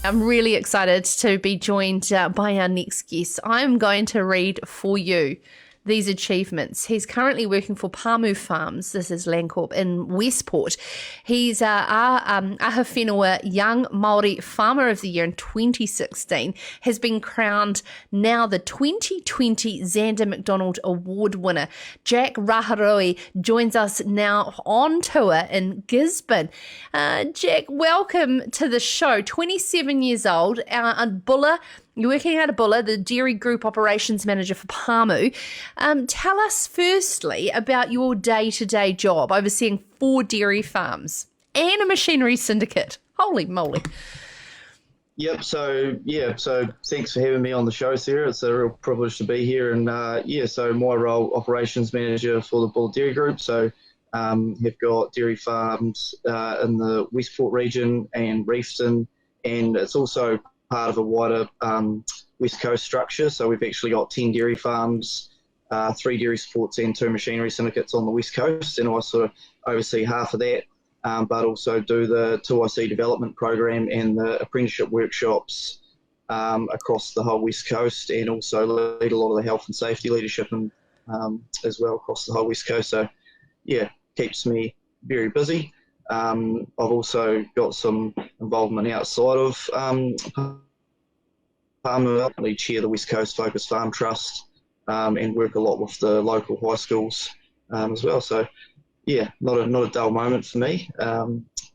I'm really excited to be joined by our next guest. I'm going to read for you these achievements. He's currently working for Pamu Farms, this is Landcorp, in Westport. He's Aha Whenua Young Māori Farmer of the Year in 2016, has been crowned now the 2020 Zanda Mcdonald Award winner. Jack Raharuhi joins us now on tour in Gisborne. Jack, welcome to the show. 27 years old, Bulla. You're working out of Bulla, the Dairy Group Operations Manager for Pamu. Tell us firstly about your day-to-day job overseeing 4 dairy farms and a machinery syndicate. Holy moly. Yep, so thanks for having me on the show, Sarah. It's a real privilege to be here. And so my role, Operations Manager for the Bulla Dairy Group. So have got dairy farms in the Westport region and Reefton, and it's also part of a wider West Coast structure. So we've actually got 10 dairy farms, 3 dairy sports and 2 machinery syndicates on the West Coast, and I sort of oversee half of that, but also do the 2IC development program and the apprenticeship workshops across the whole West Coast, and also lead a lot of the health and safety leadership and as well across the whole West Coast. So yeah, keeps me very busy. I've also got some involvement outside of Pamu. I chair the West Coast Focus Farm Trust and work a lot with the local high schools as well. So yeah, not a dull moment for me.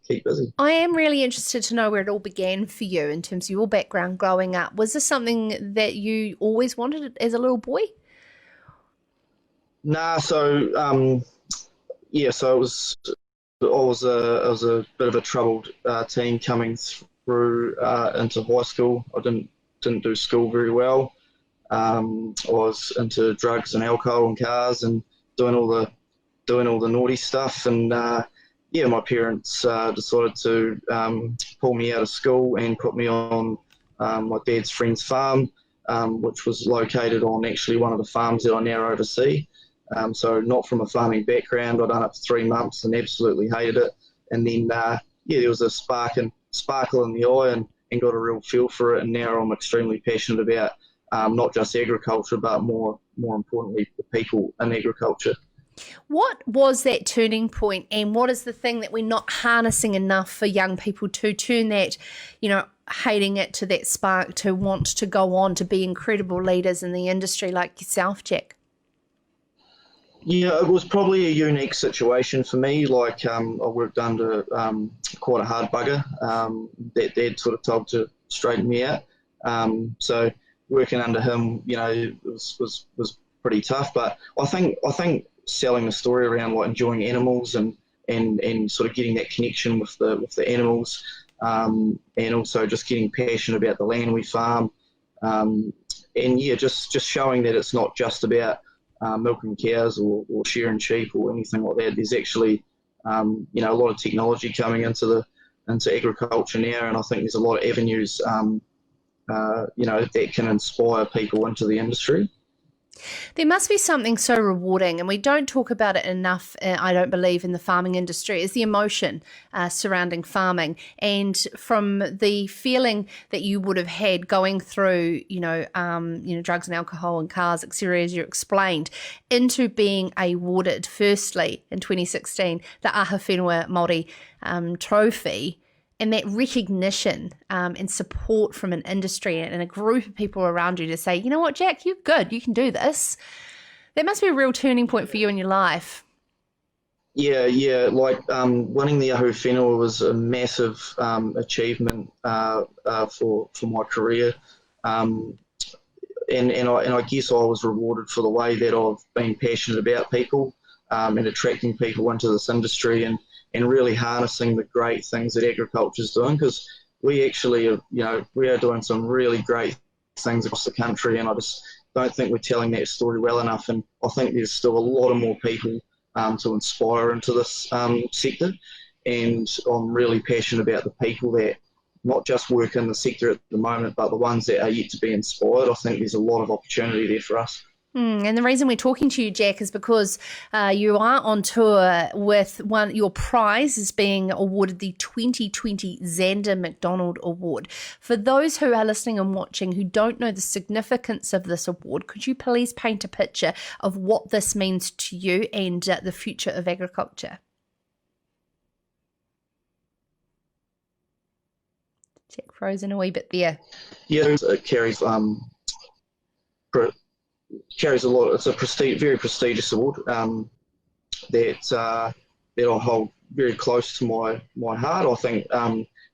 Keep busy. I am really interested to know where it all began for you in terms of your background growing up. Was this something that you always wanted as a little boy? Nah, so so I was a bit of a troubled teen coming through into high school. I didn't do school very well. I was into drugs and alcohol and cars and doing all the naughty stuff. And my parents decided to pull me out of school and put me on my dad's friend's farm, which was located on actually one of the farms that I now oversee. So not from a farming background. I'd done it for 3 months and absolutely hated it. And then, there was a sparkle in the eye and got a real feel for it. And now I'm extremely passionate about not just agriculture, but more importantly, the people in agriculture. What was that turning point, and what is the thing that we're not harnessing enough for young people to turn that, hating it to that spark to want to go on to be incredible leaders in the industry like yourself, Jack? Yeah, it was probably a unique situation for me. Like I worked under quite a hard bugger that Dad sort of told to straighten me out. So working under him, was pretty tough. But I think selling the story around like enjoying animals and sort of getting that connection with the animals, and also just getting passionate about the land we farm, just showing that it's not just about milking cows or shearing sheep or anything like that. There's actually a lot of technology coming into agriculture now, and I think there's a lot of avenues that can inspire people into the industry. There must be something so rewarding, and we don't talk about it enough, I don't believe, in the farming industry, is the emotion surrounding farming. And from the feeling that you would have had going through, drugs and alcohol and cars, etc., as you explained, into being awarded, firstly, in 2016, the Aha Whenua Māori trophy, and that recognition and support from an industry and a group of people around you to say, you know what, Jack, you're good, you can do this. That must be a real turning point for you in your life. Yeah, like winning the Aha Whenua was a massive achievement for my career. And I guess I was rewarded for the way that I've been passionate about people and attracting people into this industry and really harnessing the great things that agriculture is doing, because we actually we are doing some really great things across the country, and I just don't think we're telling that story well enough, and I think there's still a lot of more people to inspire into this sector, and I'm really passionate about the people that not just work in the sector at the moment, but the ones that are yet to be inspired. I think there's a lot of opportunity there for us. And the reason we're talking to you, Jack, is because you are on tour with your prize is being awarded the 2020 Zanda Mcdonald Award. For those who are listening and watching who don't know the significance of this award, could you please paint a picture of what this means to you and the future of agriculture? Jack frozen a wee bit there. Yeah, it carries a lot. It's a very prestigious award that I hold very close to my heart. I think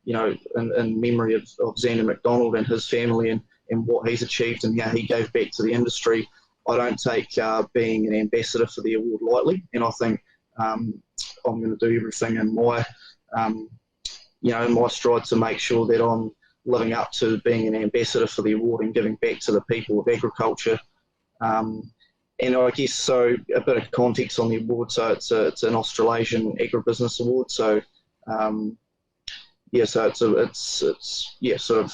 in memory of Zanda Mcdonald and his family and what he's achieved and how he gave back to the industry. I don't take being an ambassador for the award lightly, and I think I'm going to do everything in my my stride to make sure that I'm living up to being an ambassador for the award and giving back to the people of agriculture. And I guess so a bit of context on the award. So it's an Australasian agribusiness award. So so it's sort of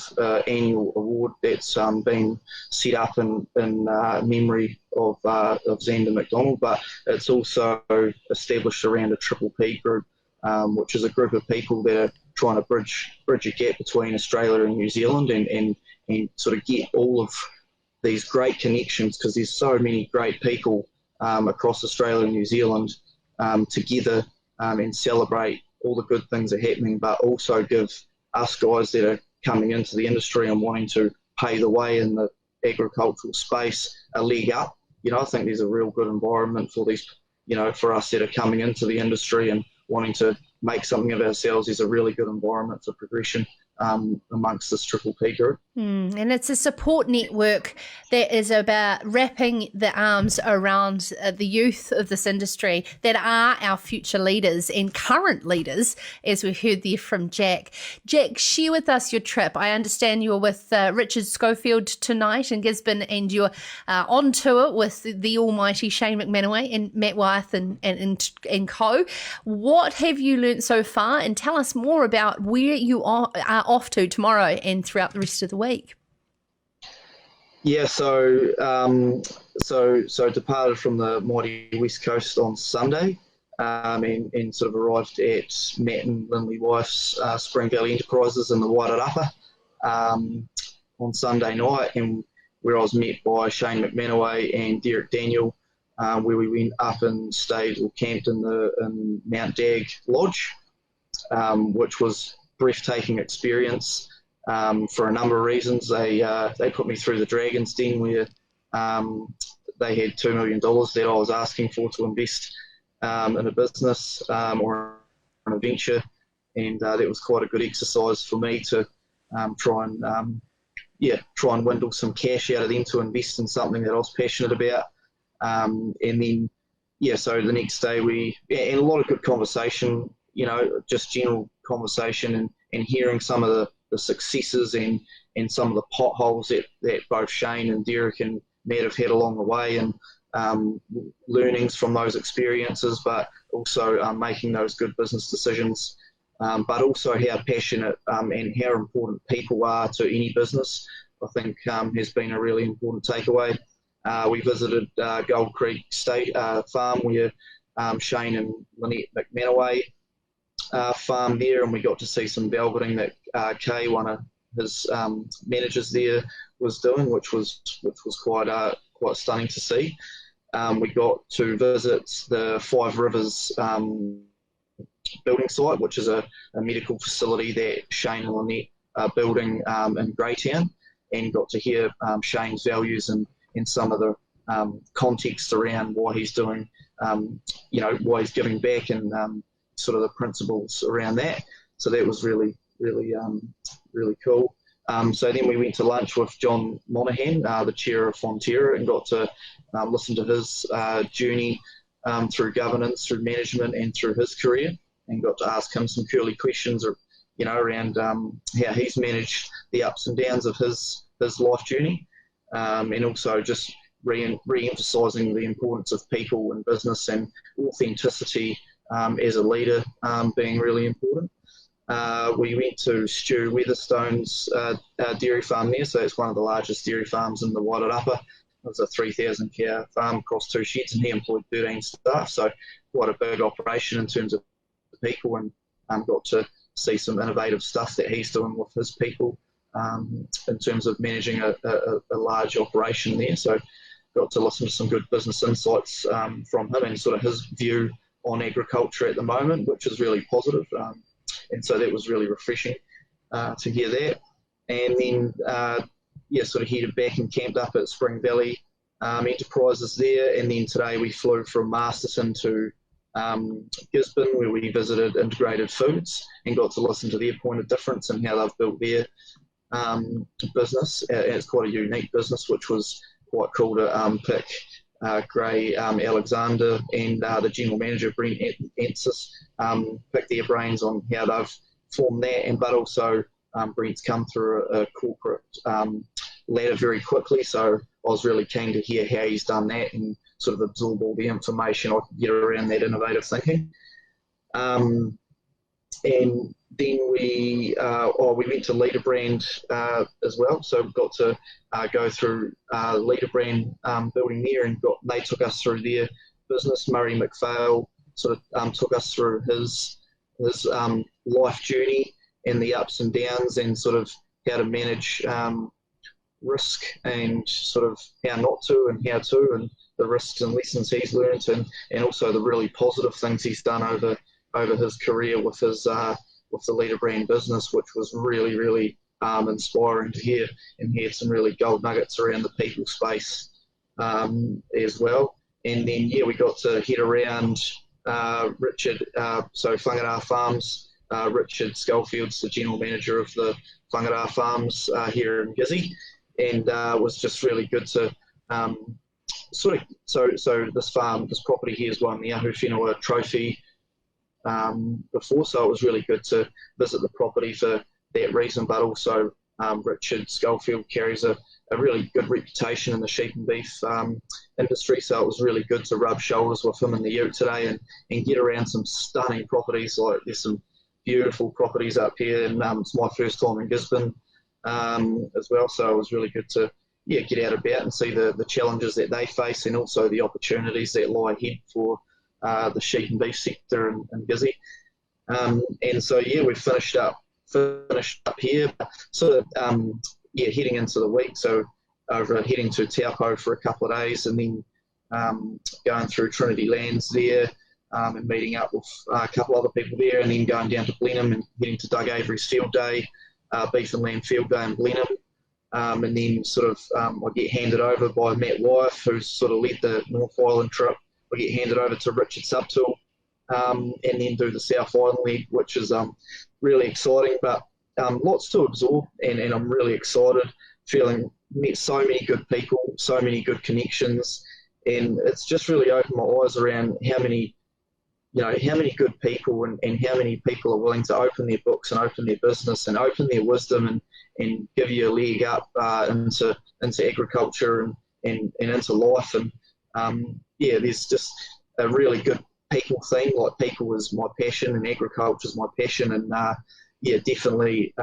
annual award that's been set up in memory of Zanda Mcdonald, but it's also established around a Triple P group, which is a group of people that are trying to bridge a gap between Australia and New Zealand and sort of get all of these great connections, because there's so many great people across Australia and New Zealand together and celebrate all the good things that are happening, but also give us guys that are coming into the industry and wanting to pay the way in the agricultural space a leg up. I think there's a real good environment for these, for us that are coming into the industry and wanting to make something of ourselves. There's a really good environment for progression amongst this Triple P group. And it's a support network that is about wrapping the arms around the youth of this industry that are our future leaders and current leaders, as we heard there from Jack. Jack, share with us your trip. I understand you're with Richard Schofield tonight in Gisborne, and you're on tour with the almighty Shane McManaway and Matt Wyeth and co. What have you learnt so far? And tell us more about where you are off to tomorrow and throughout the rest of the week. Yeah, so departed from the mighty West Coast on Sunday, and sort of arrived at Matt and Lindley Wife's Spring Valley Enterprises in the Wairarapa on Sunday night, and where I was met by Shane McManaway and Derek Daniel, where we went up and stayed or camped in Mount Dag Lodge, which was breathtaking experience for a number of reasons. They put me through the Dragon's Den, where they had $2 million that I was asking for to invest in a business or in a venture, and that was quite a good exercise for me to try and windle some cash out of them to invest in something that I was passionate about. And then so the next day and a lot of good conversation, just general conversation and hearing some of the successes and some of the potholes that both Shane and Derek and Matt have had along the way, and learnings from those experiences, but also making those good business decisions, but also how passionate and how important people are to any business, I think has been a really important takeaway. We visited Gold Creek State Farm, where Shane and Lynette McManaway farm there, and we got to see some velveting that Kay, one of his managers there, was doing, which was quite stunning to see. We got to visit the Five Rivers building site, which is a medical facility that Shane and Lynette are building in Greytown, and got to hear Shane's values and some of the context around why he's doing, why he's giving back, and sort of the principles around that. So that was really, really, really cool. So then we went to lunch with John Monaghan, the chair of Fonterra, and got to listen to his journey through governance, through management, and through his career, and got to ask him some curly questions, around how he's managed the ups and downs of his life journey, and also just re-emphasising the importance of people in business and authenticity as a leader being really important. We went to Stu Weatherstone's dairy farm there, so it's one of the largest dairy farms in the Wairarapa, was a 3,000 cow farm across 2 sheds, and he employed 13 staff. So quite a big operation in terms of people, and got to see some innovative stuff that he's doing with his people in terms of managing a large operation there. So got to listen to some good business insights from him and sort of his view on agriculture at the moment, which is really positive. And so that was really refreshing to hear that. And then, sort of headed back and camped up at Spring Valley Enterprises there. And then today we flew from Masterton to Gisborne, where we visited Integrated Foods and got to listen to their point of difference and how they've built their business. It's quite a unique business, which was quite cool to pick Gray Alexander and the general manager, Brent Ansis, pick their brains on how they've formed that, but also Brent's come through a corporate ladder very quickly, so I was really keen to hear how he's done that and sort of absorb all the information I could get around that innovative thinking. And then we went to Leaderbrand as well, so we got to go through Leaderbrand building there, and they took us through their business. Murray McPhail sort of took us through his life journey and the ups and downs, and sort of how to manage risk and sort of how not to and how to, and the risks and lessons he's learned, and also the really positive things he's done over his career with his with the Leaderbrand business, which was really, really inspiring to hear. And he had some really gold nuggets around the people space as well. And then, we got to head around Richard, so Whangarā Farms. Richard Scholefield's the general manager of the Whangarā Farms here in Gizzy, and it was just really good to so this property here has won the Ahu Whenua Trophy before, so it was really good to visit the property for that reason, but also Richard Schofield carries a really good reputation in the sheep and beef industry, so it was really good to rub shoulders with him in the ute today and get around some stunning properties. Like, there's some beautiful properties up here, and it's my first time in Gisborne as well, so it was really good to get out about and see the challenges that they face, and also the opportunities that lie ahead for the sheep and beef sector in Gizzy. And so we finished up here, sort of heading into the week, so heading to Taupo for a couple of days, and then going through Trinity Lands there, and meeting up with a couple other people there, and then going down to Blenheim and heading to Doug Avery's field day, beef and lamb field day in Blenheim. And then sort of I get handed over by Matt Wyeth, who's sort of led the North Island trip. I get handed over to Richard Subtle, and then do the South Island leg, which is really exciting, but lots to absorb, and I'm really excited, met so many good people, so many good connections, and it's just really opened my eyes around how many good people and how many people are willing to open their books and open their business and open their wisdom and give you a leg up into agriculture and into life. And there's just a really good people thing. Like, people is my passion and agriculture is my passion, and definitely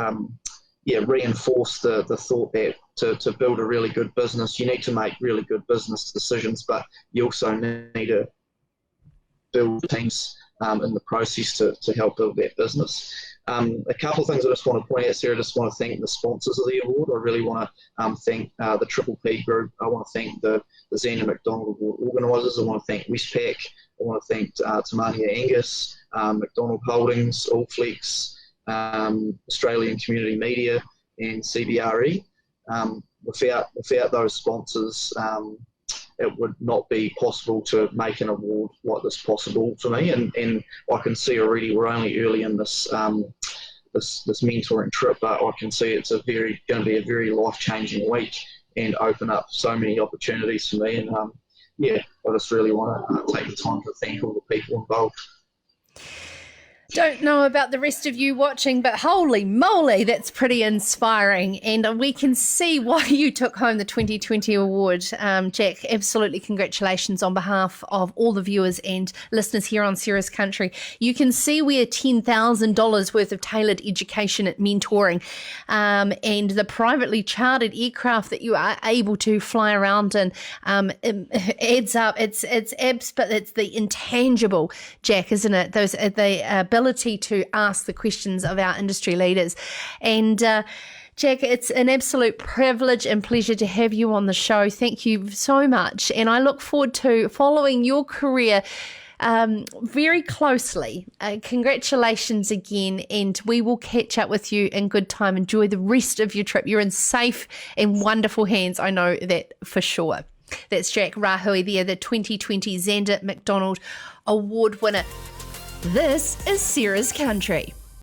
reinforce the thought that to build a really good business, you need to make really good business decisions, but you also need to build teams in the process to help build that business. A couple of things I just want to point out, Sarah. I just want to thank the sponsors of the award. I really want to thank the Triple P Group. I want to thank the Zanda Mcdonald Award organisers. I want to thank Westpac. I want to thank Tamania Angus, McDonald Holdings, Allflex, Australian Community Media, and CBRE. Without those sponsors, it would not be possible to make an award like this possible for me. And I can see already we're only early in this this mentoring trip, but I can see it's going to be a very life-changing week and open up so many opportunities for me. And I just really want to take the time to thank all the people involved. Don't know about the rest of you watching, but holy moly, that's pretty inspiring. And we can see why you took home the 2020 award. Jack, absolutely congratulations on behalf of all the viewers and listeners here on Serious Country. You can see where $10,000 worth of tailored education and mentoring and the privately chartered aircraft that you are able to fly around in adds up. It's but it's the intangible, Jack, isn't it? Those the ability to ask the questions of our industry leaders. And Jack, it's an absolute privilege and pleasure to have you on the show. Thank you so much. And I look forward to following your career very closely. Congratulations again, and we will catch up with you in good time. Enjoy the rest of your trip. You're in safe and wonderful hands. I know that for sure. That's Jack Raharuhi there, the 2020 Zanda Mcdonald Award winner. This is Sarah's Country.